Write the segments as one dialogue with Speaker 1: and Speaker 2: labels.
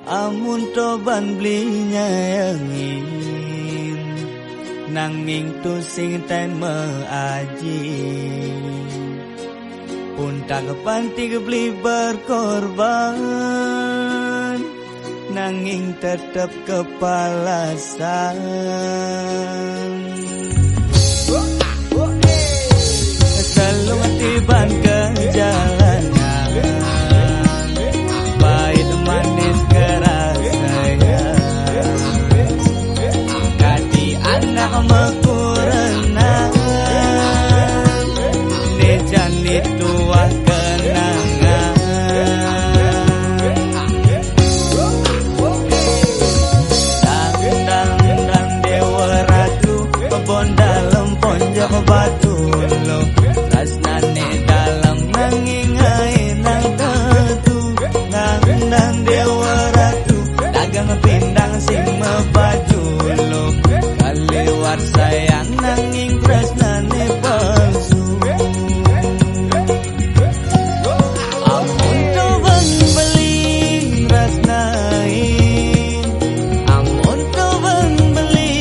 Speaker 1: amun toban blinya yangin nanging tu sing ten meaji pun tak panti beli berkorban nanging tetap kepalasan selalu tiban ke jalanan pahit manis keras sayang kadi anak mekurenan nejan itu wah kenangan dang dewa ratu kebon dalam ponjak batu lo tresnane dalam nanging ae nang tetu nang dewa ratu dagang pindang sing mebaju lo kaliwat sayang nanging tresnane palsu amun toban beli tresnai amun toban beli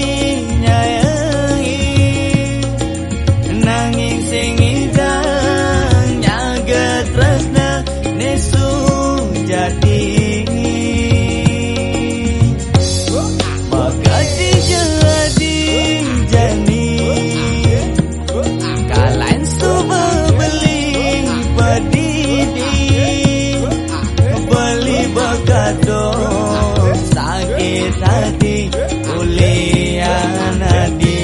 Speaker 1: nyayangi nanging sing idang nyaga tresna nesu jadi bagadi jadi jani kalain suba beli padidi beli bagado sakit hati ulian hati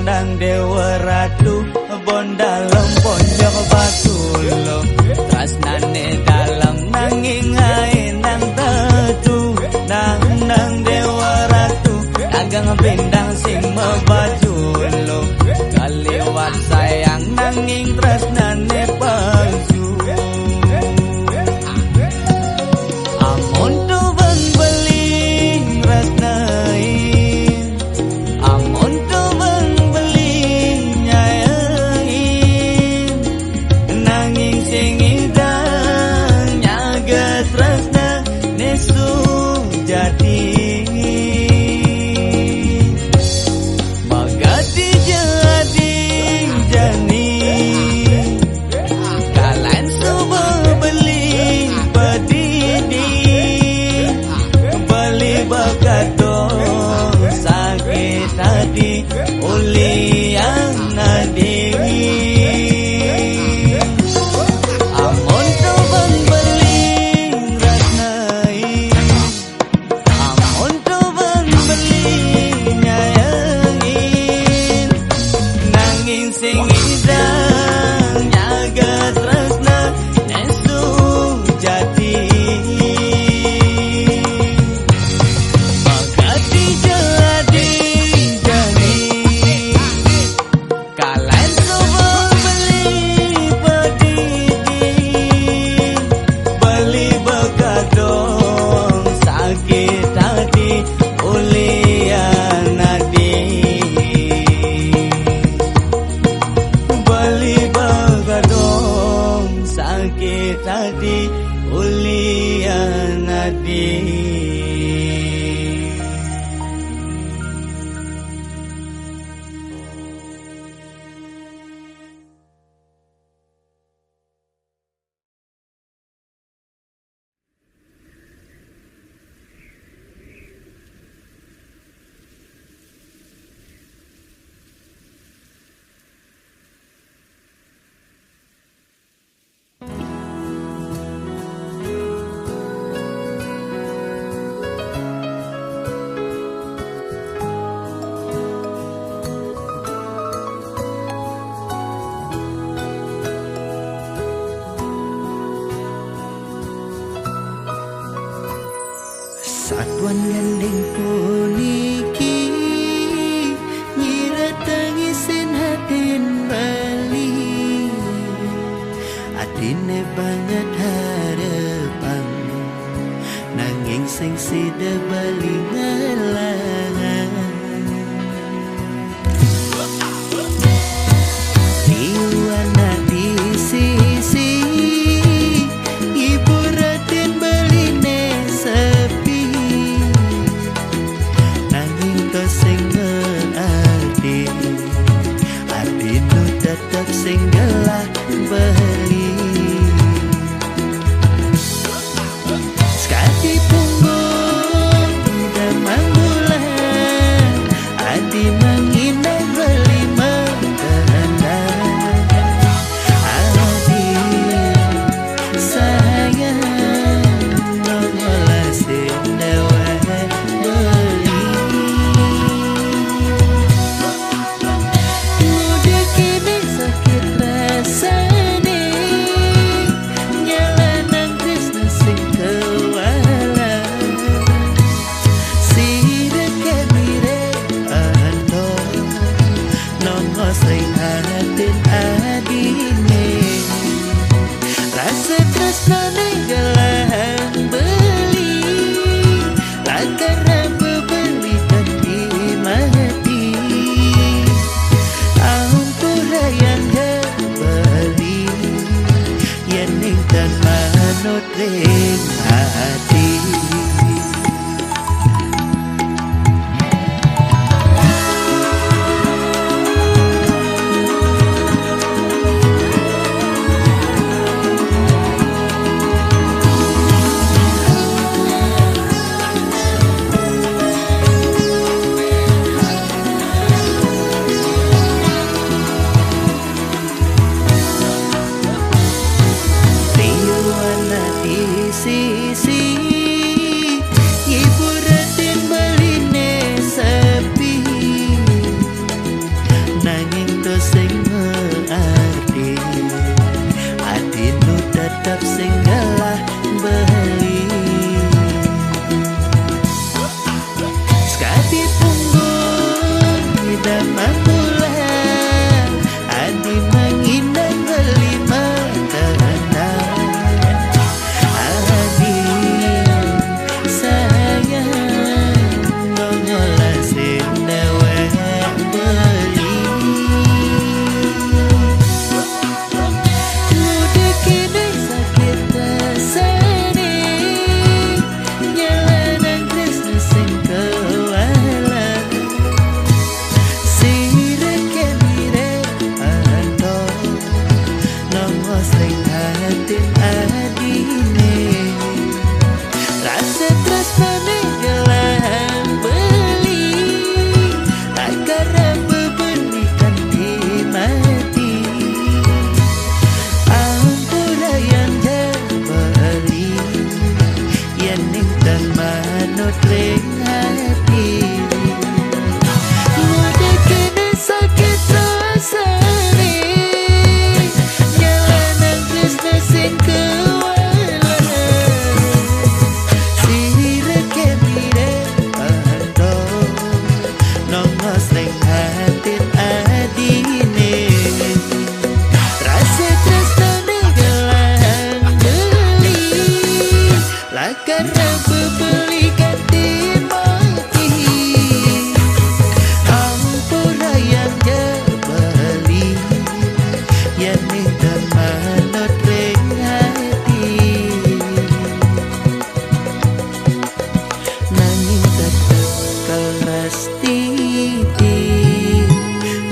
Speaker 1: dang dewa ratu bon dalam ponjok batu lo tresnane dalam nanging ae nang tetu nang dewa ratu dagang bendang sing mebaju lo kaliwat sayang nanging tresnane palsu amun toban beli tresnai amun toban beli nyayangi nanging sing idang nyaga tresna nesu jadi bagadi jadi jani kalain suba beli padidi beli bagado sakit hati ulian nadi amun toban beli rasnai amun toban beli nyayangin nanging sing idang nyaga tresna nesu jadi bagadi jadi jani kalain suba beli padidi beli begadong sakit hati ulian nadi beli begadong sakit hati ulian nadi.
Speaker 2: Tiwana di sisi ibu ratin beline sepi nanging to sing adi nu tetep sing gelah beli sekati punggung damang bulan adi menginang beli mengena adi sayang nongolah sendewa beli muda kini sakit rasane nyalanang Krishna sing kewala sireke mire ando nongo sing hatin adine rasa tresnane gelang beli lakar beli ganti mati ampura yang beli yang ningkan manut ring hati Tiwana di sisi ibu ratin beline sepi nanging to sing arti adi nu tetep sing gelah beli sekati punggung damang bulan adi menginang beli mengena adi sayang nongolah sendewa beli muda kini sakit rasane nyalanang Krishna sing kewala sireke mire ando nongo sing hatin adine rasa tresnane gelang beli lakar beli ganti mati ampura yang beli yang ningkan manut ring hati muda kini sakit rasane nyalanang Krishna sing kewala sireke mire ando nongo sing hatin adine rasa tresnane gelang beli lakar beli ganti mati ampura yang beli yang ningkan manut ring hati nanging tetep kelas titi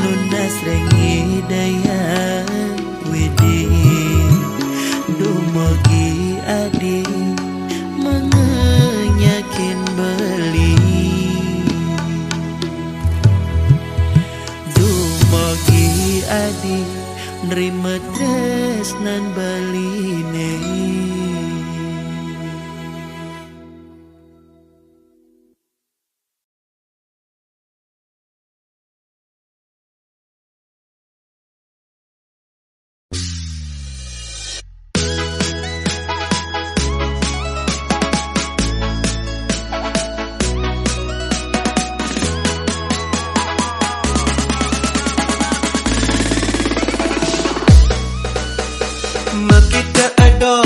Speaker 2: nunas rengi daya widi dumogi adi mengenyakin beli dumogi adi nerima tresnan beline
Speaker 1: Makita adop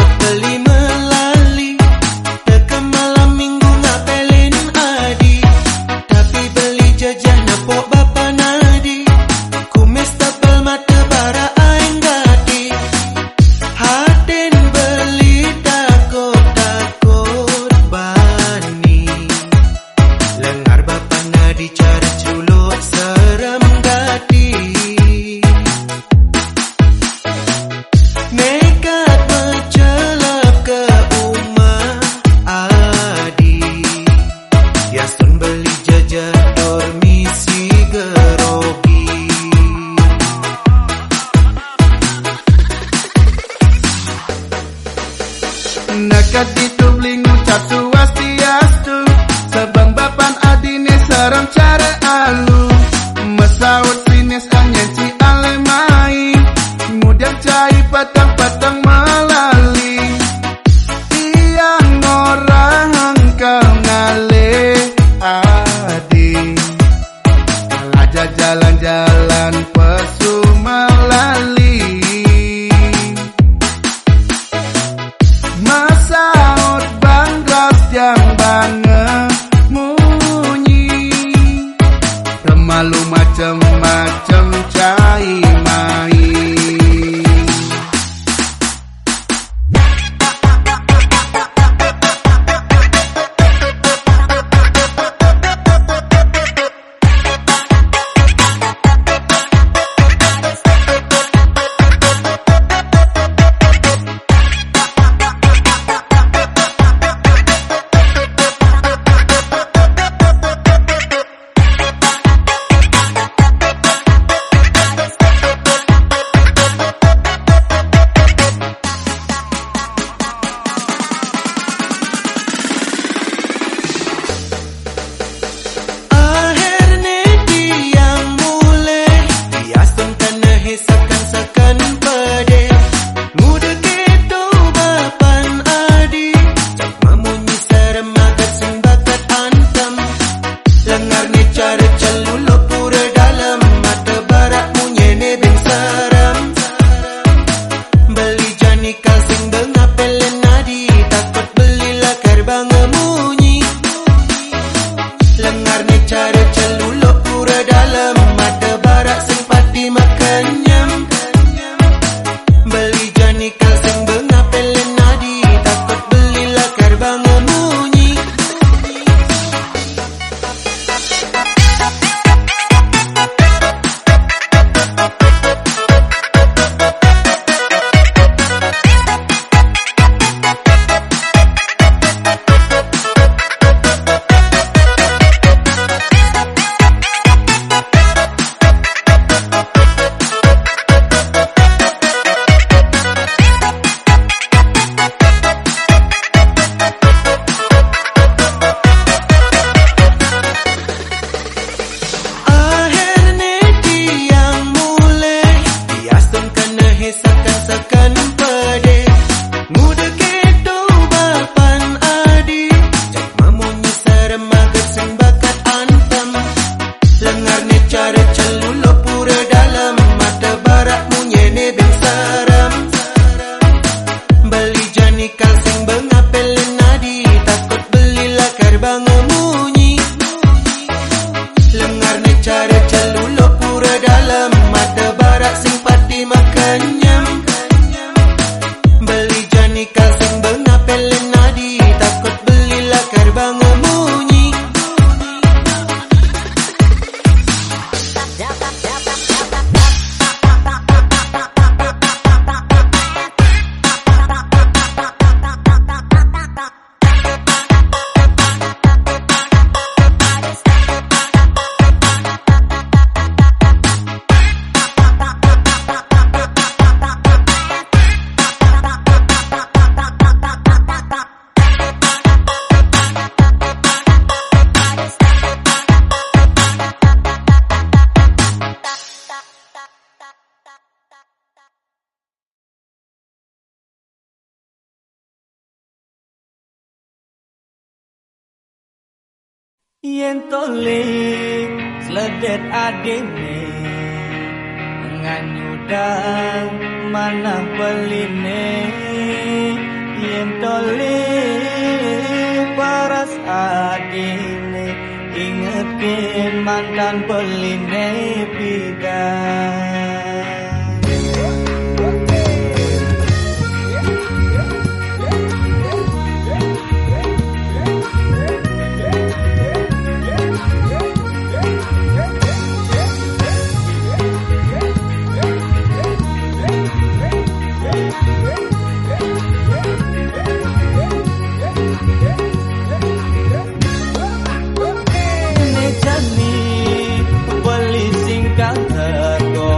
Speaker 3: jadi tubli ngucap swastiastu. Sebang bapan adine serem cara alu. Mesaut sinis anyen ci alemai. Mudah cai patang-patang melali. Tiang orang kau ngale adi. Aja jalan-jalan pesu melali. Masaut banggas yang banget munyi. Temalu macem-macem cai main.
Speaker 1: Yen tolik sledet adine nganyudang mana beline. Yen tolik paras adine ingetin mantan beline bidan. Beli singkang terko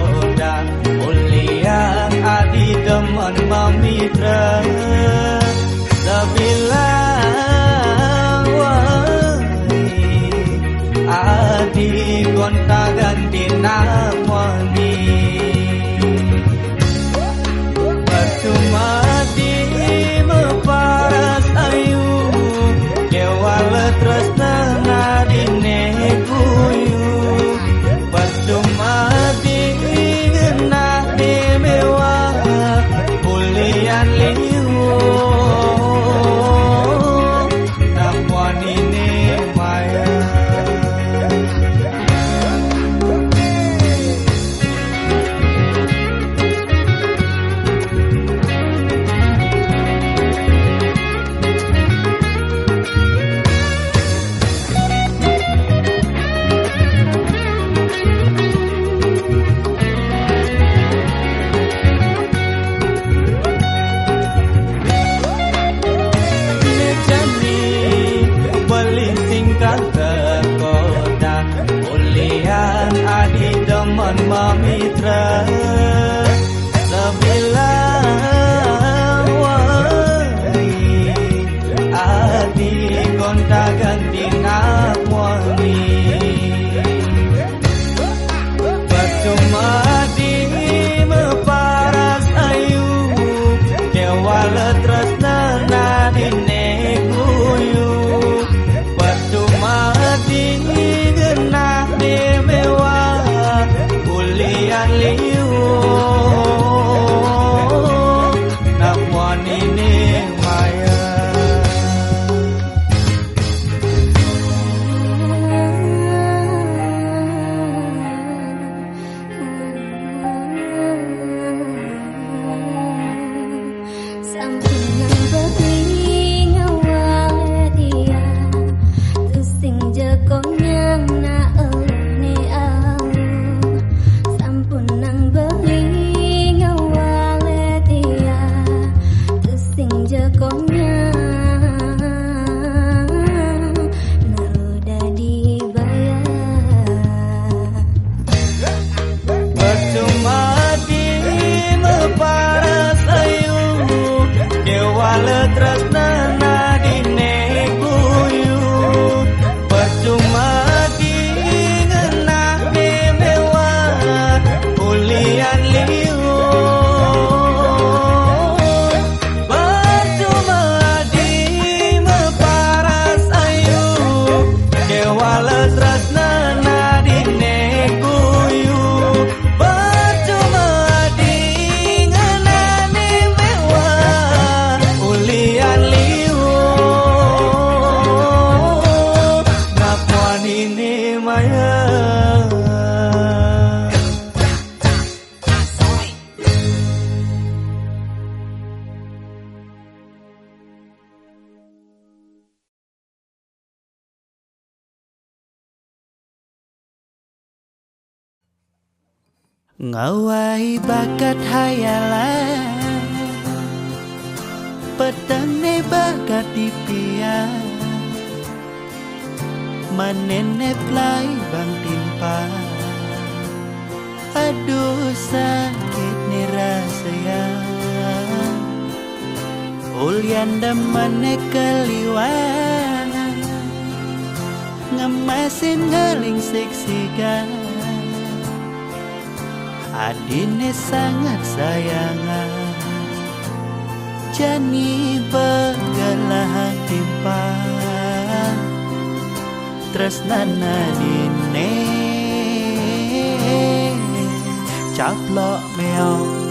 Speaker 2: Ngawai bakat hayalan pedang ne bakat dipian manene play bang timpa aduh sakit ni rasanya ulian damane keliwan ngemasin galing seksikan adine sangat sayangan jani begalah timpa tresnana dine caplok meong.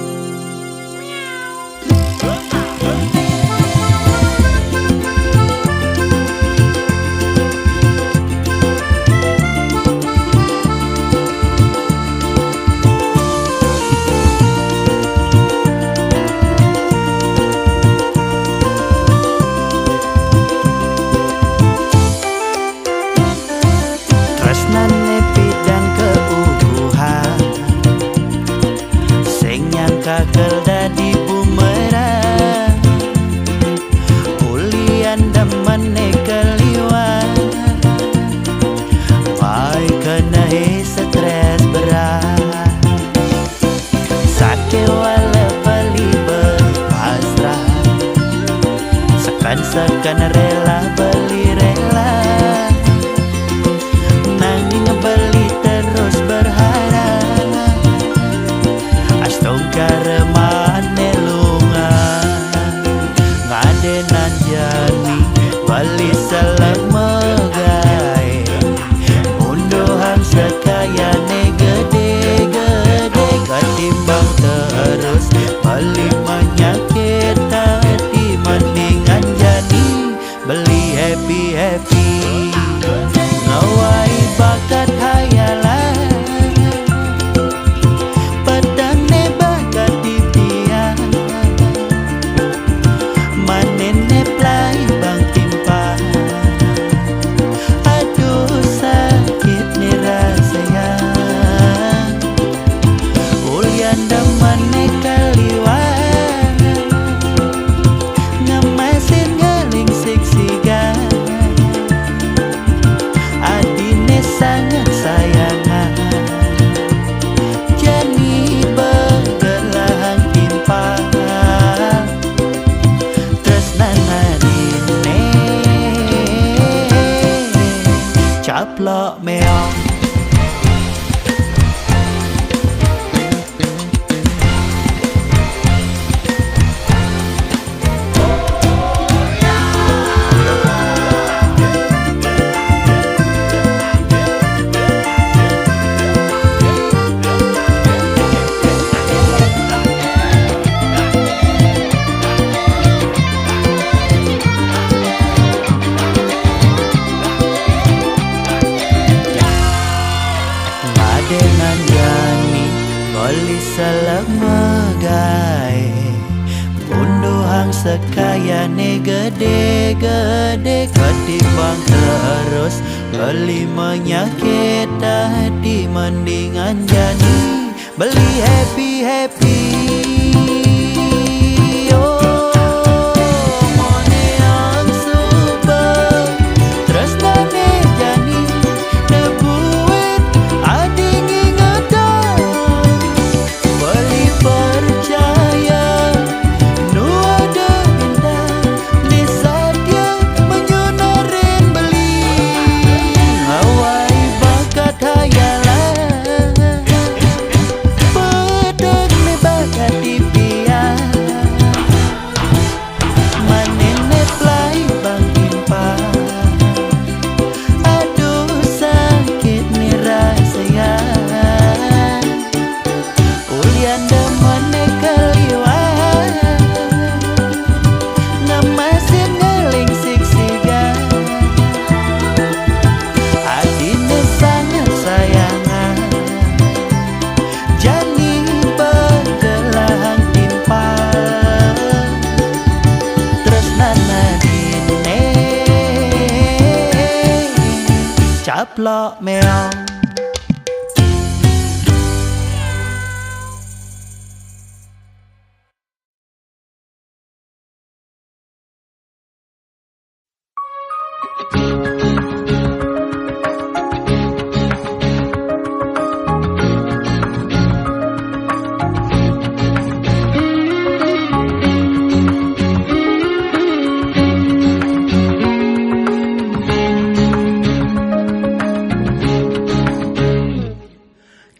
Speaker 2: Tresnane bidang keuuhan sing nyangka kel dadi bumerang ulian damane keliwan baik kena stres berat sake wala bali berpasrah sekan rela beli rela beli terus berharap astong karemane lungan ngadenan jani bali salah megai unduhan sekayane gede-gede ketimbang terus beli menyakit hati mendingan jani beli happy-happy ngawai bakat hayalan pedang ne bakat dipian manene play bang timpa aduh sakit ni rasanya ulian damane kaliwan ngemasin galing seksigan sangat sayangan jani begelang timpa tresnana dine caplok meong. Dengan jani boli salah megai unduhang sekayane gede-gede ketimbang terus beli menyakit hati mendingan jani beli happy-happy. Caplok meong.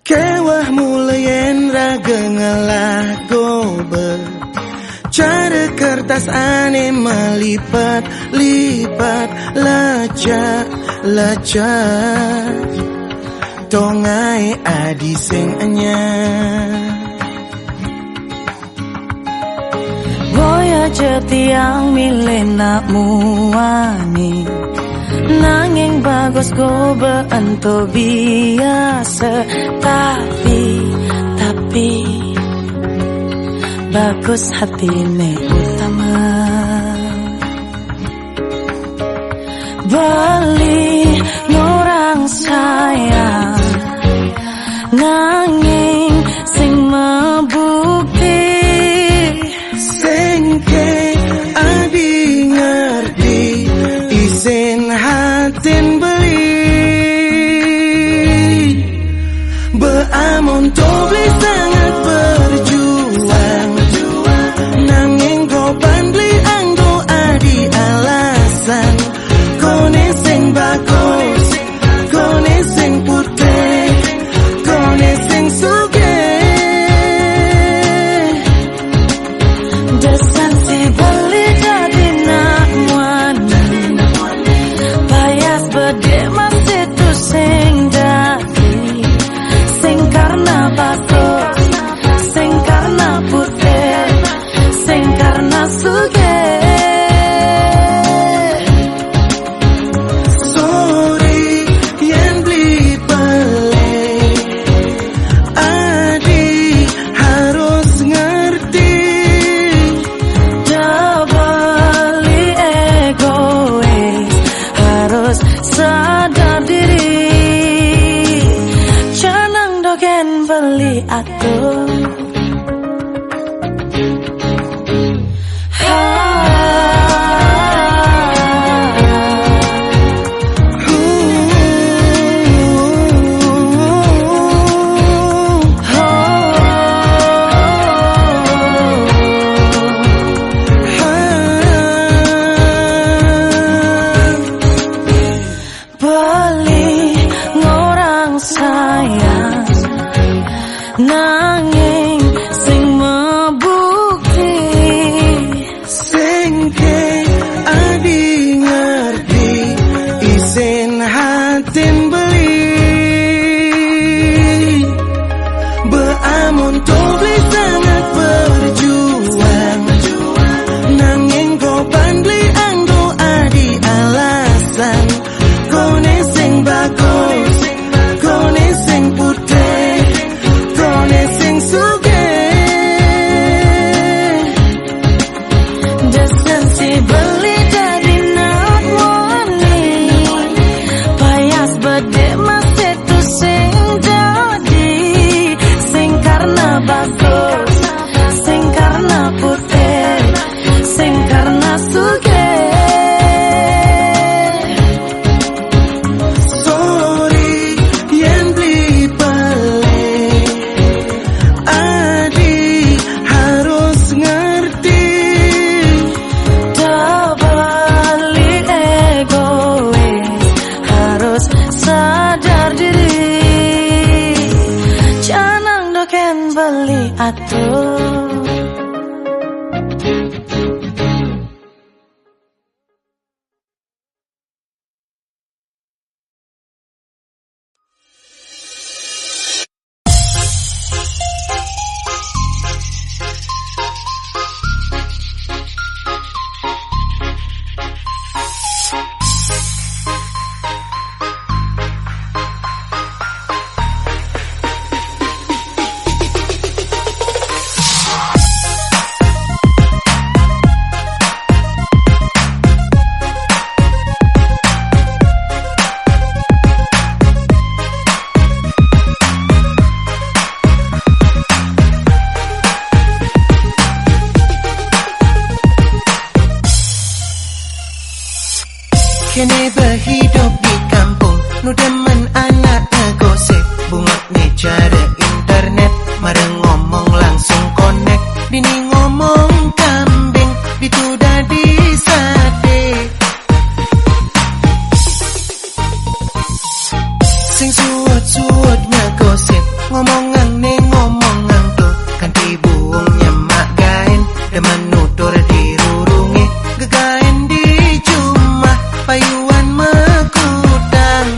Speaker 1: Kewah mulayan raga ngalah gober, cara kertas ane melipat-lipat lacak tongai adi sing anyar.
Speaker 4: Boya jetiang milena muani, nanging bagus go beento biasa, tapi bagus hatine utama. Beli ngurang sayang, nanging sing mebukti,
Speaker 1: Sengke adi ngerti isin hatin beli. Beamon tobli sangat berjuang, nanging kau pandli anggo adi alasan. Kone sing bagus, kone sing putih, kone sing sugih.
Speaker 4: desan si beli jadi nak muani, bayas bede mas itu sing dadi, sing karena bagus, sing karena putih, sing karena sugih.
Speaker 1: Sorry yang beli pelik, adi harus ngerti.
Speaker 4: Dabali egois, harus sadar diri. Canang dogen beli atur. Beli ngorang sayang, nanging sing mebukti.
Speaker 1: Sengke adi ngerti isin hatin beli. Beamon tobli sangat berjuang, nanging kau pandli anggo adi alasan. Kone sing bagus, kone sing putih, kone sing sugih.
Speaker 4: Desan si beli jadi nak wani, bayas bede mas itu sing jadi, sing karena bagus, sing karena putih, sing karena sugih.
Speaker 1: Sorry yang beli pelik, adi harus ngerti.
Speaker 4: Dabali egois, harus sadar diri. Canang doken beli atur.
Speaker 1: kene berhidup di kampung, nu demen anak ngegosip, bungak ne cara internet, mareng ngomong langsung connect, dini ngomong kambing, dituda di sate. Sing suut-suut ngegosip, ngomongan ne ngomongan tuh, kanti buung nyemak gain, demen nutur di rurungi, gegain di jumah, payuan mekudang.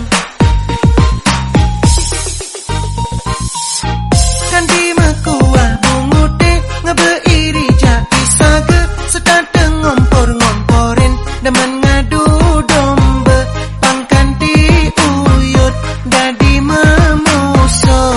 Speaker 1: Kanti mekuah bungute, ngebeiri jaki sage, setada ngompor-ngomporin, demen ngadu domba, pangkan di uyut, dadi memusuh.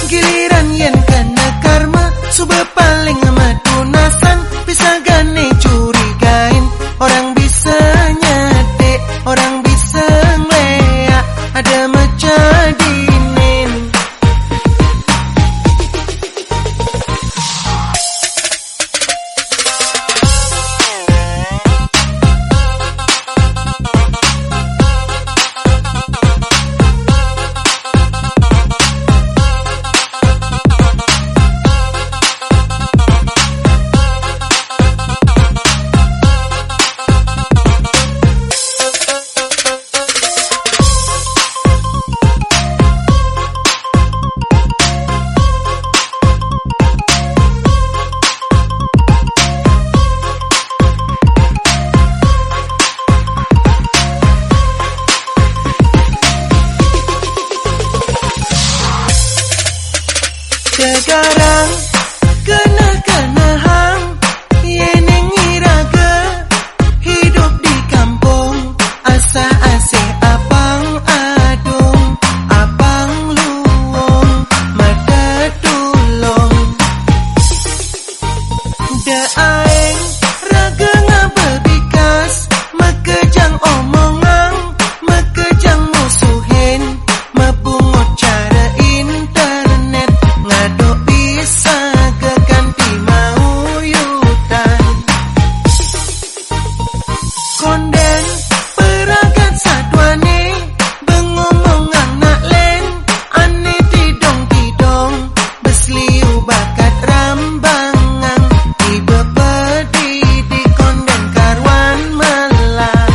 Speaker 1: Giliran yen kena karma, sube paling madunasan, bisa gane curigain, orang bisa nyetik, orang bisa ngleak, ada mecadinin. Sekarang kena hang, yeneng iraga, hidup di kampung, asa asih apang adung, apang luung, mata tulung. Da aeng raga ngabebikas, mekejang omongang, mekejang musuhin, mebungut cara internet, ngado bisa keganti mauyutan. Konden peragat satwane, bengomong anak len, ane tidong-tidong, besliu bakat rambangan, dibebedi di konden karwan melah.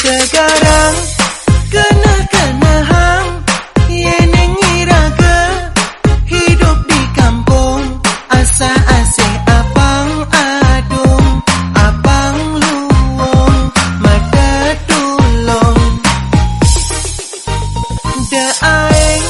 Speaker 1: Sekarang kena hang, yeneng iraga, hidup di kampung, asa asih apang adung, apang luung, mata tulung. Da aeng